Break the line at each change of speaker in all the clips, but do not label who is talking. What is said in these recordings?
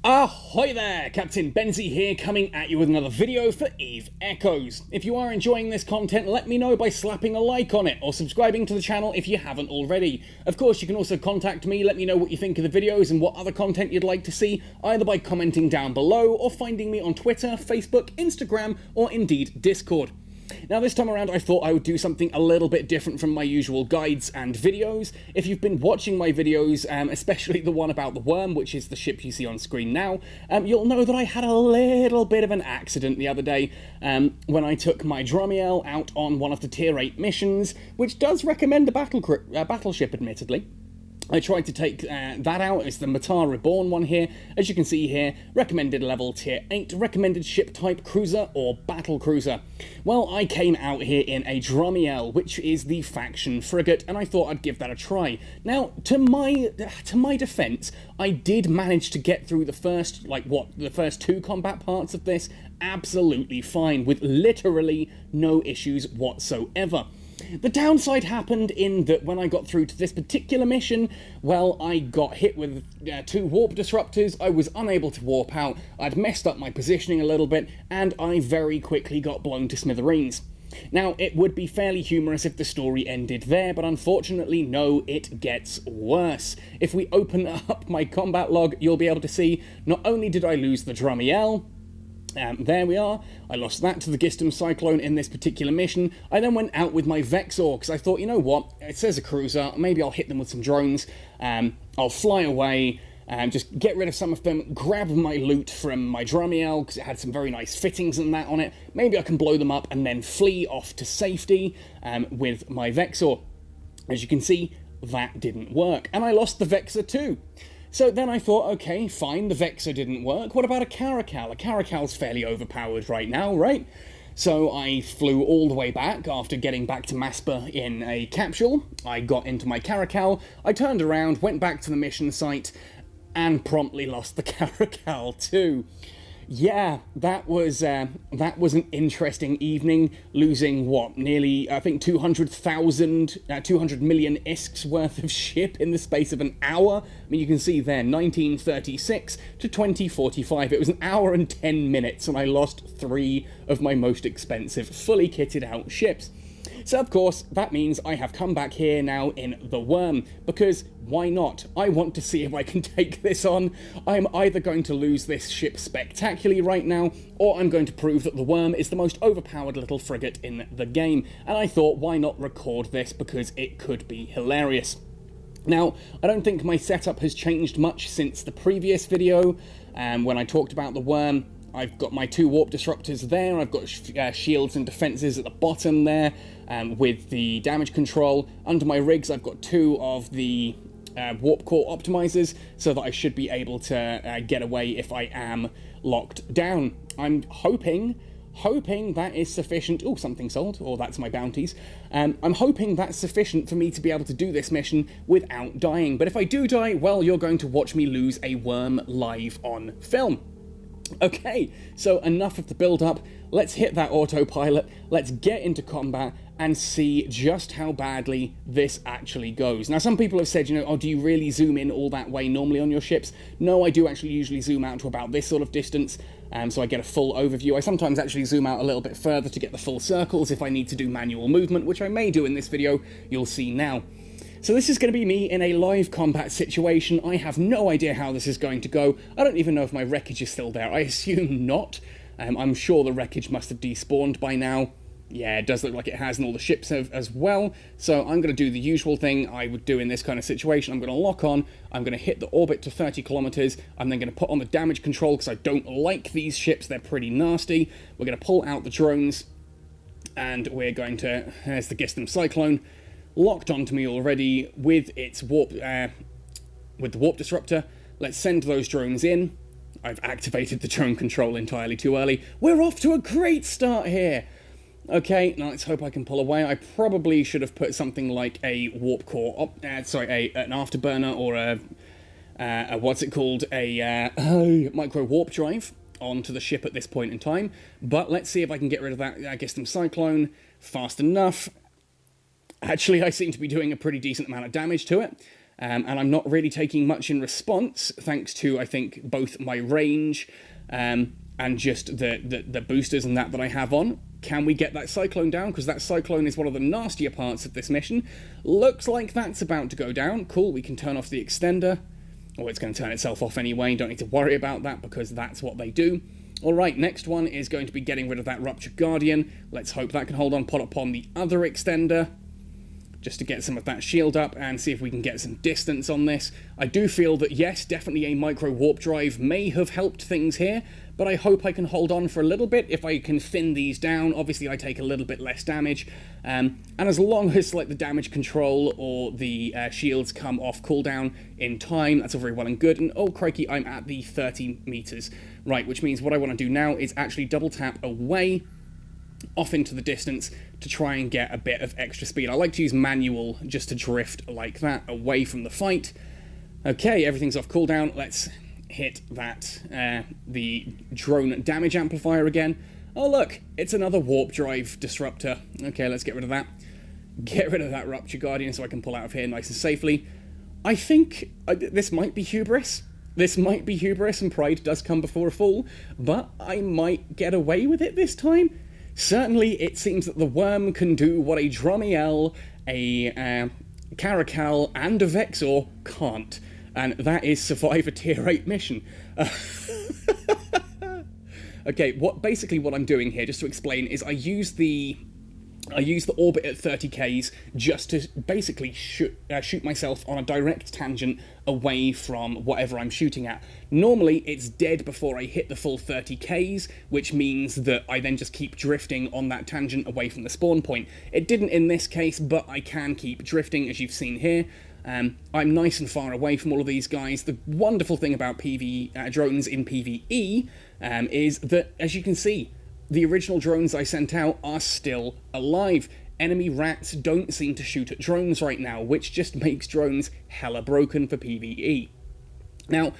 Ahoy there! Captain Benzie here, coming at you with another video for Eve Echoes. If you are enjoying this content, let me know by slapping a like on it, or subscribing to the channel if you haven't already. Of course, you can also contact me, let me know what you think of the videos and what other content you'd like to see, either by commenting down below, or finding me on Twitter, Facebook, Instagram, or indeed Discord. Now this time around I thought I would do something a little bit different from my usual guides and videos. If you've been watching my videos, especially the one about the Worm, which is the ship you see on screen now, you'll know that I had a little bit of an accident the other day when I took my Dramiel out on one of the Tier 8 missions, which does recommend a battleship admittedly. I tried to take that out. It's the Matar Reborn one here. As you can see here, recommended level Tier 8, recommended ship type cruiser or battle cruiser. Well, I came out here in a Dramiel, which is the Faction Frigate, and I thought I'd give that a try. Now, to my defense, I did manage to get through the first, the first two combat parts of this absolutely fine, with literally no issues whatsoever. The downside happened in that when I got through to this particular mission, well, I got hit with two warp disruptors, I was unable to warp out, I'd messed up my positioning a little bit, and I very quickly got blown to smithereens. Now, it would be fairly humorous if the story ended there, but unfortunately, no, it gets worse. If we open up my combat log, you'll be able to see, not only did I lose the Dramiel, there we are. I lost that to the Gistum Cyclone in this particular mission. I then went out with my Vexor, because I thought, you know what, it says a cruiser, maybe I'll hit them with some drones, I'll fly away, just get rid of some of them, grab my loot from my Dramiel, because it had some very nice fittings and that on it, maybe I can blow them up and then flee off to safety with my Vexor. As you can see, that didn't work, and I lost the Vexor too. So then I thought, okay, fine, the Vexor didn't work, what about a Caracal? A Caracal's fairly overpowered right now, right? So I flew all the way back after getting back to Maspa in a capsule. I got into my Caracal, I turned around, went back to the mission site, and promptly lost the Caracal too. Yeah, that was an interesting evening, losing, what, nearly, I think 200 million ISKs worth of ship in the space of an hour. I mean, you can see there, 1936 to 2045. It was an hour and 10 minutes, and I lost 3 of my most expensive, fully kitted out ships. So of course, that means I have come back here now in the Worm, because why not? I want to see if I can take this on. I'm either going to lose this ship spectacularly right now, or I'm going to prove that the Worm is the most overpowered little frigate in the game, and I thought, why not record this, because it could be hilarious. Now, I don't think my setup has changed much since the previous video, when I talked about the Worm. I've got my 2 warp disruptors there, I've got shields and defences at the bottom there, with the damage control. Under my rigs I've got 2 of the warp core optimizers, so that I should be able to get away if I am locked down. I'm hoping that is sufficient. Oh, something sold, or that's my bounties. I'm hoping that's sufficient for me to be able to do this mission without dying, but if I do die, well, you're going to watch me lose a Worm live on film. Okay, so enough of the build-up, let's hit that autopilot, let's get into combat and see just how badly this actually goes. Now, some people have said, you know, oh, do you really zoom in all that way normally on your ships? No, I do actually usually zoom out to about this sort of distance, so I get a full overview. I sometimes actually zoom out a little bit further to get the full circles if I need to do manual movement, which I may do in this video, you'll see now. So this is going to be me in a live combat situation. I have no idea how this is going to go. I don't even know if my wreckage is still there. I assume not. I'm sure the wreckage must have despawned by now. Yeah, it does look like it has, and all the ships have as well. So I'm going to do the usual thing I would do in this kind of situation. I'm going to lock on, I'm going to hit the orbit to 30 kilometers, I'm then going to put on the damage control because I don't like these ships, they're pretty nasty. We're going to pull out the drones, and we're going to, there's the Gistum Cyclone, locked onto me already with its warp, with the warp disruptor. Let's send those drones in. I've activated the drone control entirely too early. We're off to a great start here. Okay, now let's hope I can pull away. I probably should have put something like a warp core, an afterburner, or a what's it called, a micro warp drive onto the ship at this point in time. But let's see if I can get rid of that Gistum Cyclone fast enough. Actually, I seem to be doing a pretty decent amount of damage to it. and I'm not really taking much in response, thanks to, I think, both my range and just the boosters and that I have on. Can we get that cyclone down? Because that cyclone is one of the nastier parts of this mission. Looks like that's about to go down. Cool, we can turn off the extender. Or it's going to turn itself off anyway, don't need to worry about that because that's what they do. Alright, next one is going to be getting rid of that Ruptured Guardian. Let's hope that can hold on, put upon the other extender, just to get some of that shield up and see if we can get some distance on this. I do feel that, yes, definitely a micro warp drive may have helped things here, but I hope I can hold on for a little bit. If I can thin these down, obviously I take a little bit less damage, and as long as like the damage control or the shields come off cooldown in time, that's all very well and good. And oh crikey, I'm at the 30 meters. Right, which means what I want to do now is actually double tap away, off into the distance, to try and get a bit of extra speed. I like to use manual just to drift like that away from the fight. Okay, everything's off cooldown. Let's hit that, the drone damage amplifier again. Oh look, it's another warp drive disruptor. Okay, let's get rid of that. Get rid of that Rupture Guardian so I can pull out of here nice and safely. I think this might be hubris. This might be hubris, and pride does come before a fall, but I might get away with it this time. Certainly, it seems that the Worm can do what a Dramiel, a Caracal, and a Vexor can't, and that is survive a tier 8 mission. Okay, basically what I'm doing here, just to explain, is I use the orbit at 30Ks just to basically shoot myself on a direct tangent away from whatever I'm shooting at. Normally, it's dead before I hit the full 30Ks, which means that I then just keep drifting on that tangent away from the spawn point. It didn't in this case, but I can keep drifting, as you've seen here. I'm nice and far away from all of these guys. The wonderful thing about drones in PvE is that, as you can see, the original drones I sent out are still alive. Enemy rats don't seem to shoot at drones right now, which just makes drones hella broken for PvE. Now,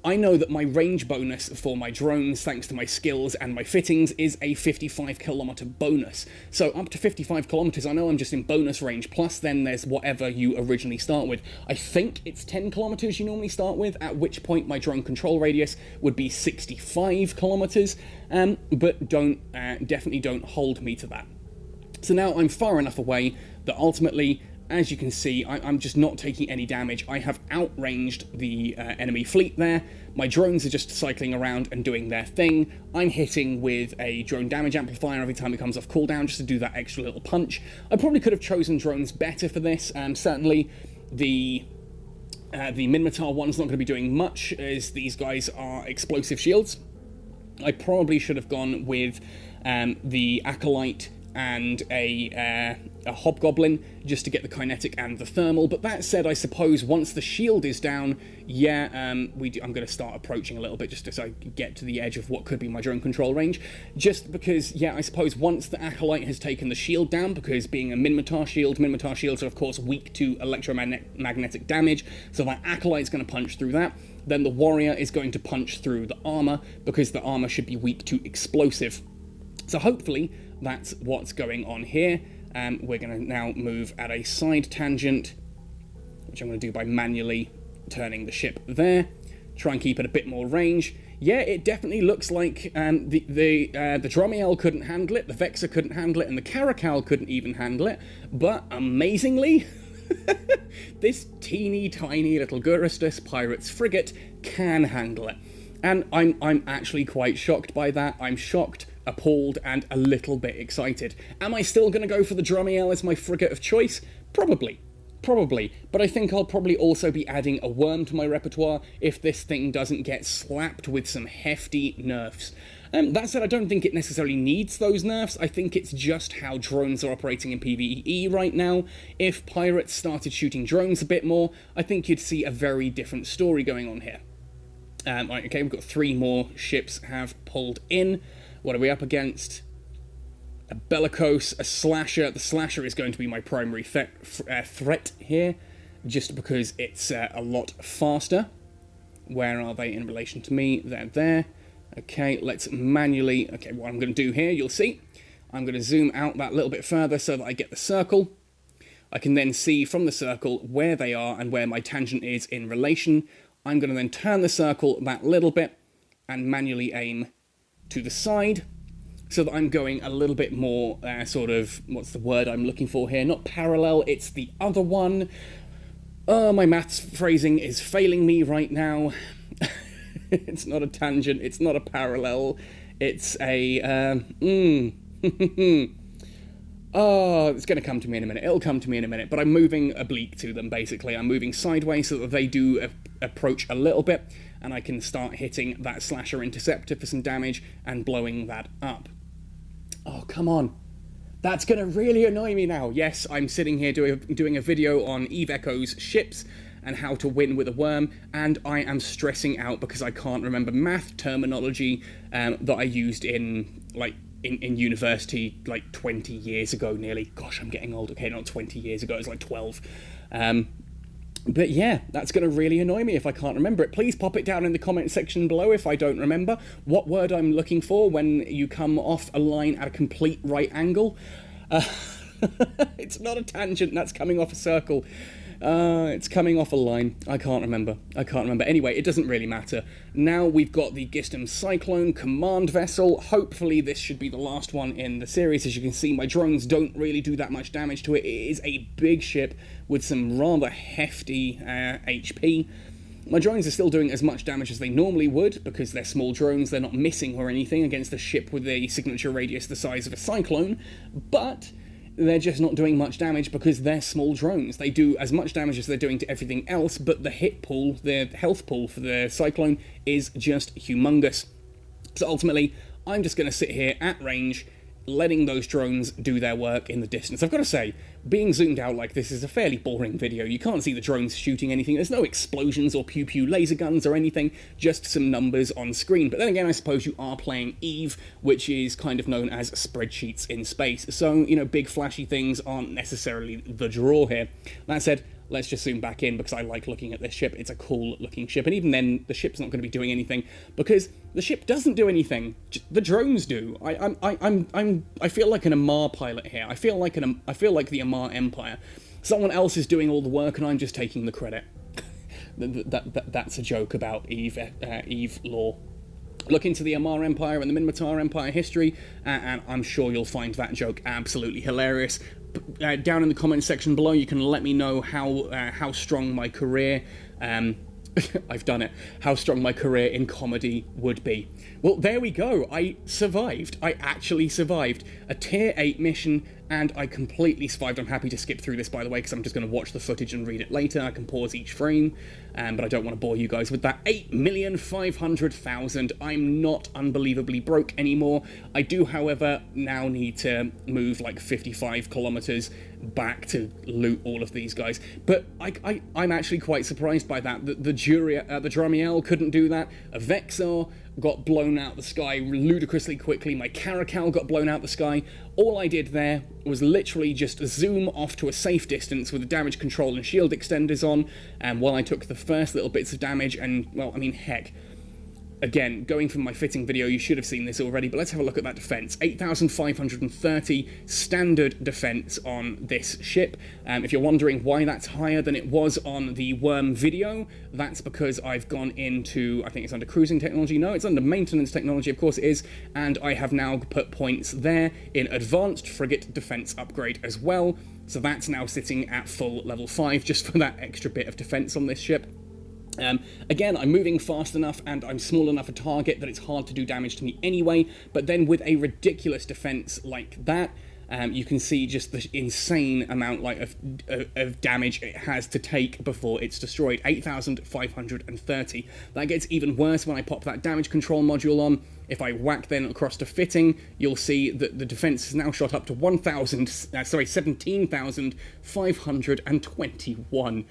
I know that my range bonus for my drones, thanks to my skills and my fittings, is a 55-kilometer bonus. So up to 55 kilometers, I know I'm just in bonus range, plus then there's whatever you originally start with. I think it's 10 kilometers you normally start with, at which point my drone control radius would be 65 kilometers, but definitely don't hold me to that. So now I'm far enough away that ultimately, as you can see, I'm just not taking any damage. I have outranged the enemy fleet there. My drones are just cycling around and doing their thing. I'm hitting with a drone damage amplifier every time it comes off cooldown just to do that extra little punch. I probably could have chosen drones better for this. Certainly, the Minotaur one's not going to be doing much, as these guys are explosive shields. I probably should have gone with the Acolyte and a Hobgoblin, just to get the kinetic and the thermal. But that said, I suppose once the shield is down, yeah, I'm going to start approaching a little bit just as I get to the edge of what could be my drone control range. Just because, yeah, I suppose once the Acolyte has taken the shield down, because being a Minotaur shields are of course weak to electromagnetic damage, so that Acolyte's going to punch through that. Then the Warrior is going to punch through the armor, because the armor should be weak to explosive. So hopefully that's what's going on here. We're going to now move at a side tangent, which I'm going to do by manually turning the ship there. Try and keep it a bit more range. Yeah, it definitely looks like the Dramiel couldn't handle it, the Vexor couldn't handle it, and the Caracal couldn't even handle it. But amazingly, this teeny tiny little Guristas Pirates frigate can handle it. And I'm actually quite shocked by that. I'm shocked, appalled, and a little bit excited. Am I still going to go for the Dramiel as my frigate of choice? Probably. But I think I'll probably also be adding a Worm to my repertoire if this thing doesn't get slapped with some hefty nerfs. That said, I don't think it necessarily needs those nerfs. I think it's just how drones are operating in PvE right now. If pirates started shooting drones a bit more, I think you'd see a very different story going on here. Right, okay, we've got 3 more ships have pulled in. What are we up against? A Bellicose, a Slasher. The Slasher is going to be my primary threat here, just because it's a lot faster. Where are they in relation to me? They're there. Okay, let's manually... Okay, what I'm going to do here, you'll see. I'm going to zoom out that little bit further so that I get the circle. I can then see from the circle where they are and where my tangent is in relation. I'm going to then turn the circle that little bit and manually aim to the side so that I'm going a little bit more sort of, what's the word I'm looking for here? Not parallel, it's the other one. Oh, my maths phrasing is failing me right now. It's not a tangent, it's not a parallel, it's a... Oh, it's going to come to me in a minute. It'll come to me in a minute. But I'm moving oblique to them, basically. I'm moving sideways so that they do approach a little bit, and I can start hitting that slasher interceptor for some damage and blowing that up. Oh, come on. That's going to really annoy me now. Yes, I'm sitting here doing a video on Eve Echo's ships and how to win with a worm, and I am stressing out because I can't remember math terminology that I used in, like, in university, like, 20 years ago, nearly. Gosh, I'm getting old. Okay, not 20 years ago, it was like 12. But yeah, that's going to really annoy me if I can't remember it. Please pop it down in the comment section below if I don't remember what word I'm looking for when you come off a line at a complete right angle. It's not a tangent, that's coming off a circle. It's coming off a line. I can't remember. Anyway, it doesn't really matter. Now we've got the Gistum Cyclone command vessel. Hopefully this should be the last one in the series. As you can see, my drones don't really do that much damage to it. It is a big ship with some rather hefty HP. My drones are still doing as much damage as they normally would, because they're small drones, they're not missing or anything against a ship with a signature radius the size of a Cyclone, but they're just not doing much damage because they're small drones. They do as much damage as they're doing to everything else, but the hit pool, the health pool for the Cyclone is just humongous. So ultimately, I'm just going to sit here at range, letting those drones do their work in the distance. I've got to say, being zoomed out like this is a fairly boring video. You can't see the drones shooting anything. There's no explosions or pew-pew laser guns or anything, just some numbers on screen. But then again, I suppose you are playing EVE, which is kind of known as spreadsheets in space. So, you know, big flashy things aren't necessarily the draw here. That said, let's just zoom back in because I like looking at this ship. It's a cool looking ship, and even then the ship's not going to be doing anything because the ship doesn't do anything. The drones do. I feel like an Amar pilot here. I feel like the Amar Empire. Someone else is doing all the work and I'm just taking the credit. That's a joke about Eve lore. Look into the Amar Empire and the Minmatar Empire history, and I'm sure you'll find that joke absolutely hilarious. Down in the comment section below, you can let me know how strong my career, I've done it, how strong my career in comedy would be. Well, there we go. I survived. I actually survived a tier 8 mission, and I completely survived. I'm happy to skip through this, by the way, because I'm just going to watch the footage and read it later. I can pause each frame, but I don't want to bore you guys with that. 8,500,000. I'm not unbelievably broke anymore. I do, however, now need to move like 55 kilometers back to loot all of these guys. But I'm actually quite surprised by that. The Dramiel couldn't do that. A Vexor got blown out the sky ludicrously quickly. My Caracal got blown out the sky. All I did there was literally just zoom off to a safe distance with the damage control and shield extenders on, and while I took the first little bits of damage, and, well, I mean, heck, again, going from my fitting video, you should have seen this already, but let's have a look at that defense. 8,530 standard defense on this ship. If you're wondering why that's higher than it was on the Worm video, that's because I've gone into, I think it's under cruising technology. No, it's under maintenance technology, of course it is, and I have now put points there in advanced frigate defense upgrade as well. So that's now sitting at full level 5, just for that extra bit of defense on this ship. Again, I'm moving fast enough and I'm small enough a target that it's hard to do damage to me anyway, but then with a ridiculous defense like that, you can see just the insane amount of damage it has to take before it's destroyed. 8,530. That gets even worse when I pop that damage control module on. If I whack then across to fitting, you'll see that the defense is now shot up to 17,521.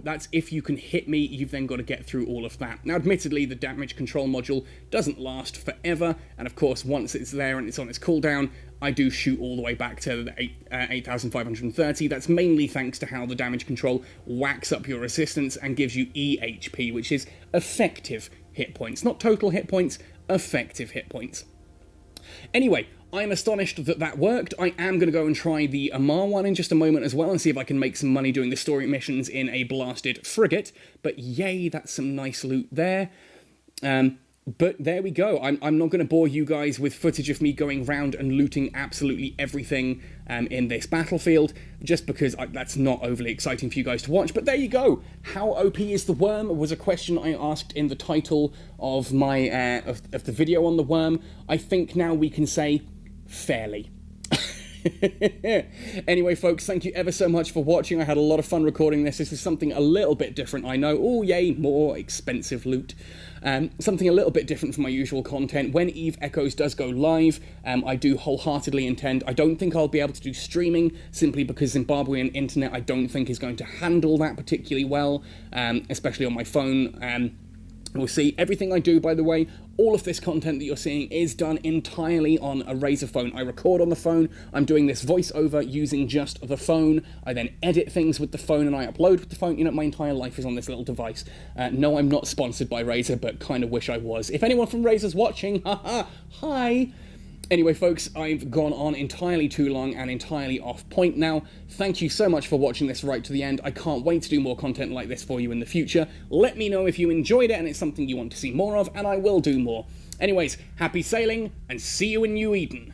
That's if you can hit me, you've then got to get through all of that. Now, admittedly, the damage control module doesn't last forever, and of course, once it's there and it's on its cooldown, I do shoot all the way back to the 8,530. That's mainly thanks to how the damage control whacks up your resistance and gives you EHP, which is effective hit points. Not total hit points, effective hit points. Anyway, I'm astonished that that worked. I am going to go and try the Amar one in just a moment as well and see if I can make some money doing the story missions in a blasted frigate. But yay, that's some nice loot there. But there we go. I'm not going to bore you guys with footage of me going round and looting absolutely everything in this battlefield, just because that's not overly exciting for you guys to watch. But there you go. How OP is the Worm was a question I asked in the title of my of the video on the Worm. I think now we can say fairly. Anyway, folks, thank you ever so much for watching. I had a lot of fun recording this. This is something a little bit different, I know. Oh, yay, more expensive loot. Something a little bit different from my usual content. When Eve Echoes does go live, I do wholeheartedly intend... I don't think I'll be able to do streaming, simply because Zimbabwean internet I don't think is going to handle that particularly well, especially on my phone. We'll see. Everything I do, by the way, all of this content that you're seeing is done entirely on a Razer phone. I record on the phone, I'm doing this voiceover using just the phone, I then edit things with the phone and I upload with the phone. You know, my entire life is on this little device. No, I'm not sponsored by Razer, but kind of wish I was. If anyone from Razer's watching, haha, hi! Anyway, folks, I've gone on entirely too long and entirely off point now. Thank you so much for watching this right to the end. I can't wait to do more content like this for you in the future. Let me know if you enjoyed it and it's something you want to see more of, and I will do more. Anyways, happy sailing, and see you in New Eden.